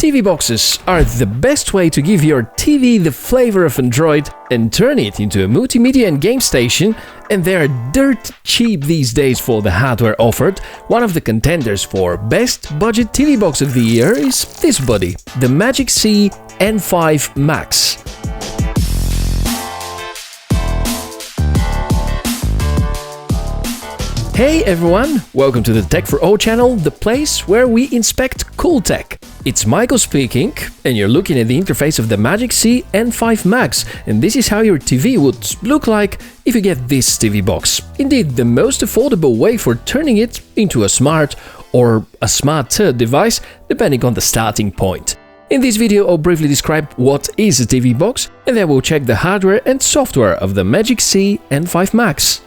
TV boxes are the best way to give your TV the flavor of Android and turn it into a multimedia and game station, and they're dirt cheap these days for the hardware offered. One of the contenders for best budget TV box of the year is this buddy, the Magicsee N5 Max. Hey everyone, welcome to the Tech for All channel, the place where we inspect cool tech. It's Michael speaking, and you're looking at the interface of the Magicsee N5 Max, and this is how your TV would look like if you get this TV box. Indeed, the most affordable way for turning it into a smart or a smarter device, depending on the starting point. In this video, I'll briefly describe what is a TV box, and then we'll check the hardware and software of the Magicsee N5 Max.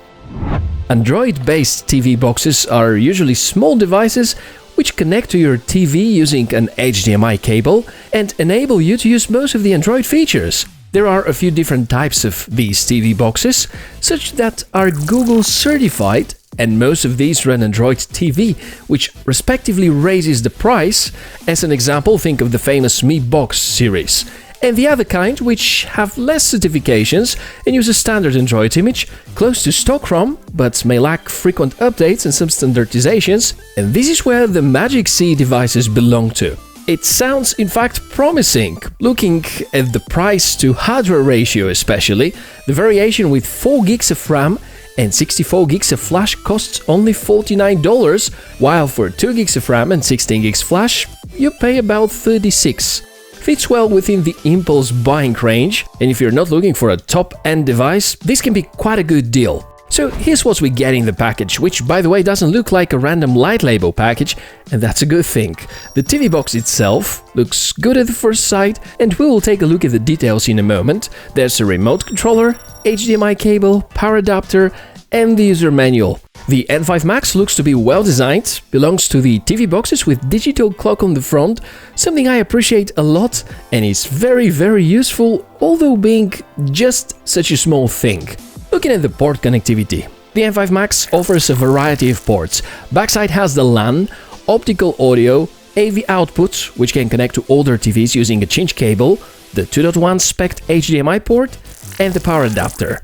Android-based TV boxes are usually small devices which connect to your TV using an HDMI cable and enable you to use most of the Android features. There are a few different types of these TV boxes, such that are Google certified, and most of these run Android TV, which respectively raises the price. As an example, think of the famous Mi Box series. And the other kind, which have less certifications and use a standard Android image, close to stock ROM, but may lack frequent updates and some standardizations, and this is where the Magicsee devices belong to. It sounds in fact promising. Looking at the price to hardware ratio especially, the variation with 4 gigs of RAM and 64 gigs of flash costs only $49, while for 2 gigs of RAM and 16 gigs flash, you pay about $36. Fits well within the impulse buying range, and if you're not looking for a top-end device, this can be quite a good deal. So here's what we get in the package, which by the way doesn't look like a random light label package, and that's a good thing. The TV box itself looks good at the first sight, and we will take a look at the details in a moment. There's a remote controller, HDMI cable, power adapter, and the user manual. The N5 Max looks to be well designed, belongs to the TV boxes with digital clock on the front, something I appreciate a lot and is very useful, although being just such a small thing. Looking at the port connectivity, the N5 Max offers a variety of ports. Backside has the LAN, optical audio, AV output, which can connect to older TVs using a chinch cable, the 2.1 spec HDMI port, and the power adapter.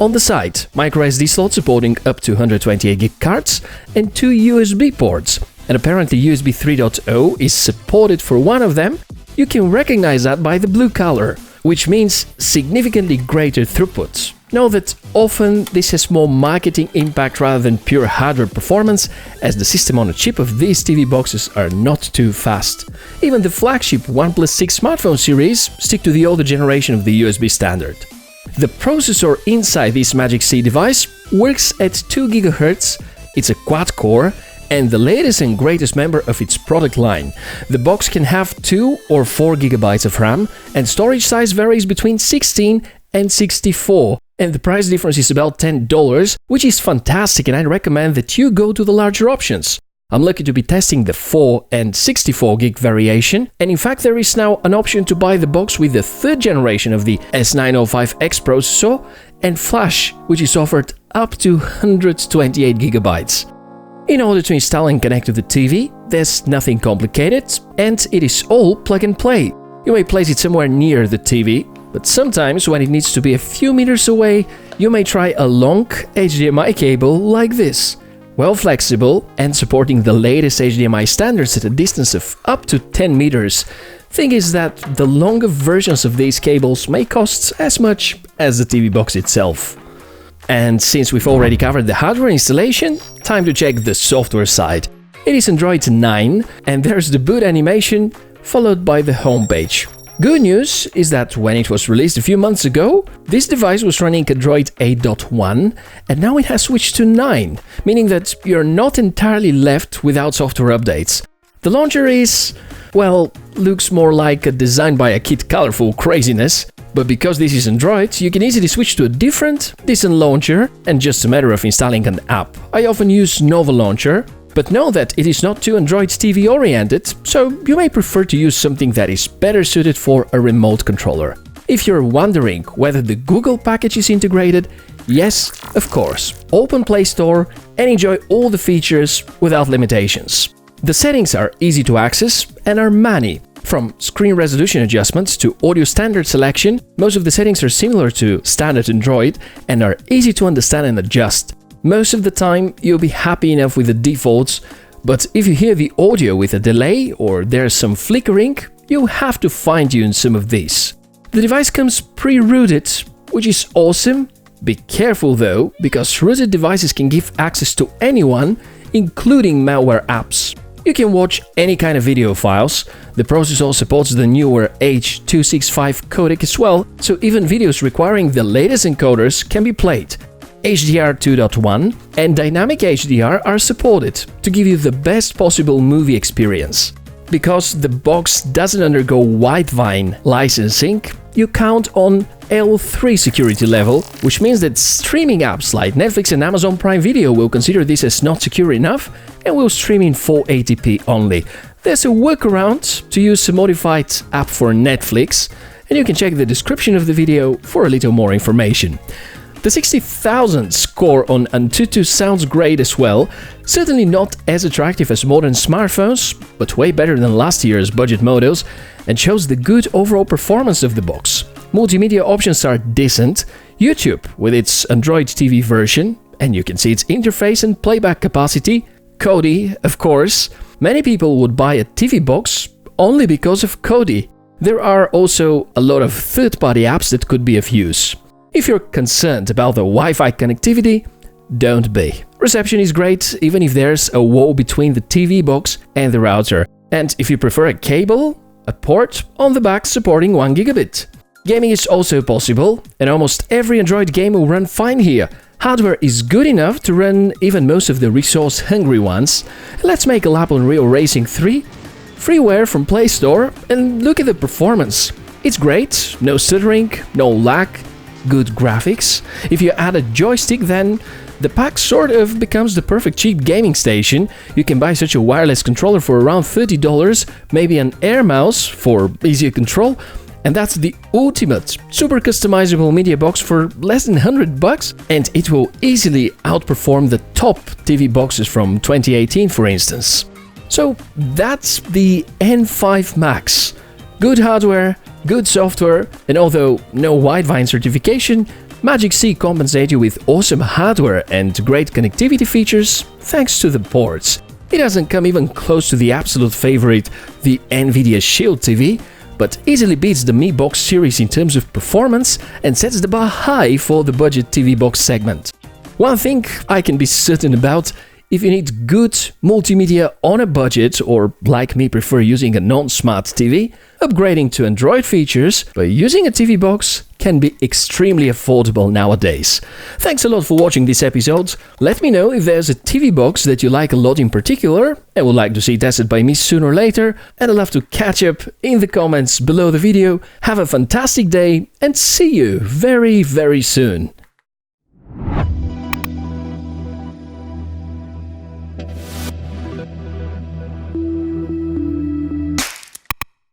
On the side, microSD slot supporting up to 128 gig cards and 2 USB ports, and apparently USB 3.0 is supported for one of them. You can recognize that by the blue color, which means significantly greater throughput. Know that often this has more marketing impact rather than pure hardware performance, as the system on a chip of these TV boxes are not too fast. Even the flagship OnePlus 6 smartphone series stick to the older generation of the USB standard. The processor inside this Magicsee device works at 2 GHz, it's a quad-core, and the latest and greatest member of its product line. The box can have 2 or 4 GB of RAM, and storage size varies between 16 and 64, and the price difference is about $10, which is fantastic, and I recommend that you go to the larger options. I'm lucky to be testing the 4 and 64 gig variation, and in fact there is now an option to buy the box with the 3rd generation of the S905X processor and flash, which is offered up to 128 GB. In order to install and connect to the TV, there's nothing complicated, and it is all plug and play. You may place it somewhere near the TV, but sometimes when it needs to be a few meters away, you may try a long HDMI cable like this. Well flexible and supporting the latest HDMI standards at a distance of up to 10 meters. Thing is that the longer versions of these cables may cost as much as the TV box itself. And since we've already covered the hardware installation, time to check the software side. It is Android 9, and there's the boot animation followed by the homepage. Good news is that when it was released a few months ago, this device was running Android 8.1, and now it has switched to 9, meaning that you're not entirely left without software updates. The launcher is, well, looks more like a design by a kid colorful craziness, but because this is Android, you can easily switch to a different, decent launcher, and just a matter of installing an app. I often use Nova Launcher, but know that it is not too Android TV oriented, so you may prefer to use something that is better suited for a remote controller. If you're wondering whether the Google package is integrated, yes, of course. Open Play Store and enjoy all the features without limitations. The settings are easy to access and are many. From screen resolution adjustments to audio standard selection, most of the settings are similar to standard Android and are easy to understand and adjust. Most of the time, you'll be happy enough with the defaults, but if you hear the audio with a delay or there's some flickering, you'll have to fine-tune some of these. The device comes pre-rooted, which is awesome. Be careful though, because rooted devices can give access to anyone, including malware apps. You can watch any kind of video files. The processor supports the newer H.265 codec as well, so even videos requiring the latest encoders can be played. HDR 2.1 and Dynamic HDR are supported to give you the best possible movie experience. Because the box doesn't undergo Widevine licensing, you count on L3 security level, which means that streaming apps like Netflix and Amazon Prime Video will consider this as not secure enough and will stream in 480p only. There's a workaround to use a modified app for Netflix, and you can check the description of the video for a little more information. The 60,000 score on Antutu sounds great as well, certainly not as attractive as modern smartphones, but way better than last year's budget models, and shows the good overall performance of the box. Multimedia options are decent, YouTube with its Android TV version, and you can see its interface and playback capacity, Kodi, of course. Many people would buy a TV box only because of Kodi. There are also a lot of third-party apps that could be of use. If you're concerned about the Wi-Fi connectivity, don't be. Reception is great even if there's a wall between the TV box and the router. And if you prefer a cable, a port on the back supporting 1 gigabit. Gaming is also possible, and almost every Android game will run fine here. Hardware is good enough to run even most of the resource-hungry ones. Let's make a lap on Real Racing 3, freeware from Play Store, and look at the performance. It's great, no stuttering, no lag, good graphics. If you add a joystick, then the pack sort of becomes the perfect cheap gaming station. You can buy such a wireless controller for around $30, maybe an Air mouse for easier control, and that's the ultimate super customizable media box for less than $100, and it will easily outperform the top TV boxes from 2018, for instance. So that's the N5 Max. Good hardware, good software, and although no Widevine certification, Magicsee compensates you with awesome hardware and great connectivity features thanks to the ports. It doesn't come even close to the absolute favorite, the Nvidia Shield TV, but easily beats the Mi Box series in terms of performance and sets the bar high for the budget TV box segment. One thing I can be certain about: if you need good multimedia on a budget, or like me prefer using a non-smart TV, upgrading to Android features by using a TV box can be extremely affordable nowadays. Thanks a lot for watching this episode. Let me know if there's a TV box that you like a lot in particular and would like to see tested by me sooner or later, and I'd love to catch up in the comments below the video. Have a fantastic day and see you very, very soon.